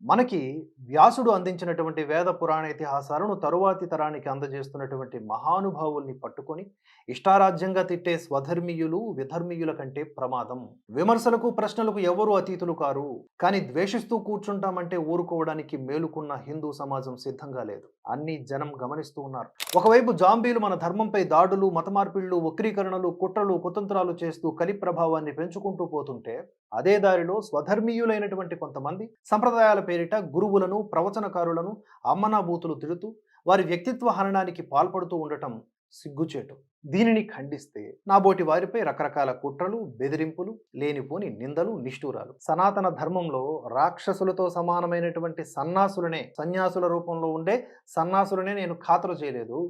మనకి వ్యాసుడు అందించినటువంటి వేద పురాణ ఇతిహాసాలను తరువాతి తరానికి అందజేస్తున్నటువంటి మహానుభావుల్ని పట్టుకొని ఇష్టారాజ్యంగా తిట్టే స్వధర్మీయులు విధర్మీయుల కంటే ప్రమాదం. విమర్శలకు ప్రశ్నలకు ఎవరు అతీతులు కారు. కానీ ద్వేషిస్తూ కూర్చుంటామంటే ఊరుకోవడానికి మేలుకున్న హిందూ సమాజం సిద్ధంగా లేదు. అన్ని జనం గమనిస్తూ ఉన్నారు. ఒకవైపు జాంబీలు మన ధర్మంపై దాడులు, మత మార్పిళ్లు, వక్రీకరణలు, కుట్రలు, కుతంత్రాలు చేస్తూ కలి ప్రభావాన్ని పెంచుకుంటూ పోతుంటే, అదే దారిలో స్వధర్మీయులైనటువంటి కొంతమంది సంప్రదాయాల పేరిట గురువులను, ప్రవచనకారులను అమ్మనాబూతులు తిడుతూ వారి వ్యక్తిత్వ హననానికి పాల్పడుతూ ఉండటం సిగ్గుచేటు. దీనిని ఖండిస్తే నాబోటి వారిపై రకరకాల కుట్రలు, బెదిరింపులు, లేనిపోని నిందలు, నిష్ఠూరాలు. సనాతన ధర్మంలో రాక్షసులతో సమానమైనటువంటి సన్యాసుల రూపంలో ఉండే సన్నాసులనే నేను ఖాతరు చేయలేదు.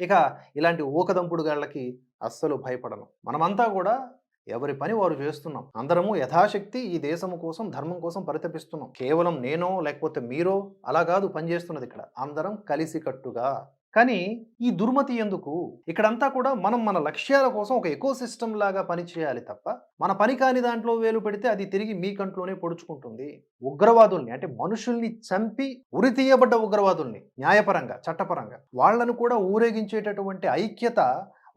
ఇక ఇలాంటి ఊకదంపుడుగాళ్ళకి అస్సలు భయపడను. మనమంతా కూడా ఎవరి పని వారు చేస్తున్నాం. అందరము యథాశక్తి ఈ దేశము కోసం, ధర్మం కోసం పరితపిస్తున్నాం. కేవలం నేనో లేకపోతే మీరో అలా కాదు పనిచేస్తున్నది ఇక్కడ. అందరం కలిసికట్టుగా. కానీ ఈ దుర్మతి ఎందుకు? ఇక్కడంతా కూడా మనం మన లక్ష్యాల కోసం ఒక ఎకోసిస్టమ్ లాగా పనిచేయాలి తప్ప, మన పని కాని దాంట్లో వేలు పెడితే అది తిరిగి మీ కంట్లోనే పొడుచుకుంటుంది. ఉగ్రవాదుల్ని అంటే మనుషుల్ని చంపి ఉరి తీయబడ్డ ఉగ్రవాదుల్ని న్యాయపరంగా, చట్టపరంగా వాళ్ళను కూడా ఊరేగించేటటువంటి ఐక్యత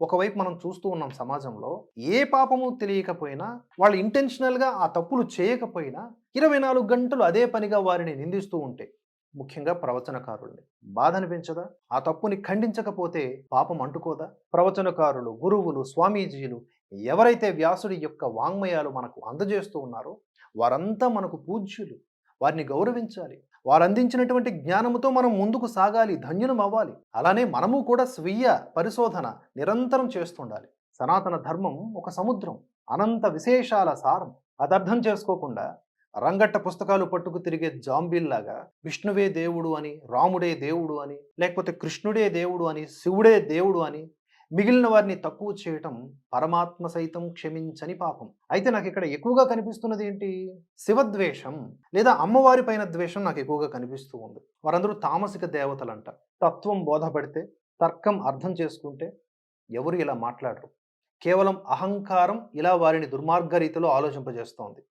ఒకవైపు మనం చూస్తూ ఉన్నాం సమాజంలో. ఏ పాపము తెలియకపోయినా, వాళ్ళు ఇంటెన్షనల్‌గా ఆ తప్పులు చేయకపోయినా 24 గంటలు అదే పనిగా వారిని నిందిస్తూ ఉంటే, ముఖ్యంగా ప్రవచనకారుల్ని. బాధనిపించదా? ఆ తప్పుని ఖండించకపోతే పాపం అంటుకోదా? ప్రవచనకారులు, గురువులు, స్వామీజీలు ఎవరైతే వ్యాసుడి యొక్క వాంగ్మయాలు మనకు అందజేస్తూ ఉన్నారో వారంతా మనకు పూజ్యులు. వారిని గౌరవించాలి. వారందించినటువంటి జ్ఞానముతో మనం ముందుకు సాగాలి, ధన్యులం అవ్వాలి. అలానే మనము కూడా స్వీయ పరిశోధన నిరంతరం చేస్తుండాలి. సనాతన ధర్మం ఒక సముద్రం, అనంత విశేషాల సారం. అదర్థం చేసుకోకుండా రంగట్ట పుస్తకాలు పట్టుకు తిరిగే జాంబీల్లాగా విష్ణువే దేవుడు అని, రాముడే దేవుడు అని, లేకపోతే కృష్ణుడే దేవుడు అని, శివుడే దేవుడు అని మిగిలిన వారిని తక్కువ చేయటం పరమాత్మ సైతం క్షమించని పాపం. అయితే నాకు ఇక్కడ ఎక్కువగా కనిపిస్తున్నది ఏంటి? శివద్వేషం లేదా అమ్మవారి పైన ద్వేషం నాకు ఎక్కువగా కనిపిస్తూ ఉంది. వారందరూ తామసిక దేవతలంట. తత్వం బోధపడితే, తర్కం అర్థం చేసుకుంటే ఎవరు ఇలా మాట్లాడరు. కేవలం అహంకారం ఇలా వారిని దుర్మార్గ రీతిలో ఆలోచింపజేస్తోంది.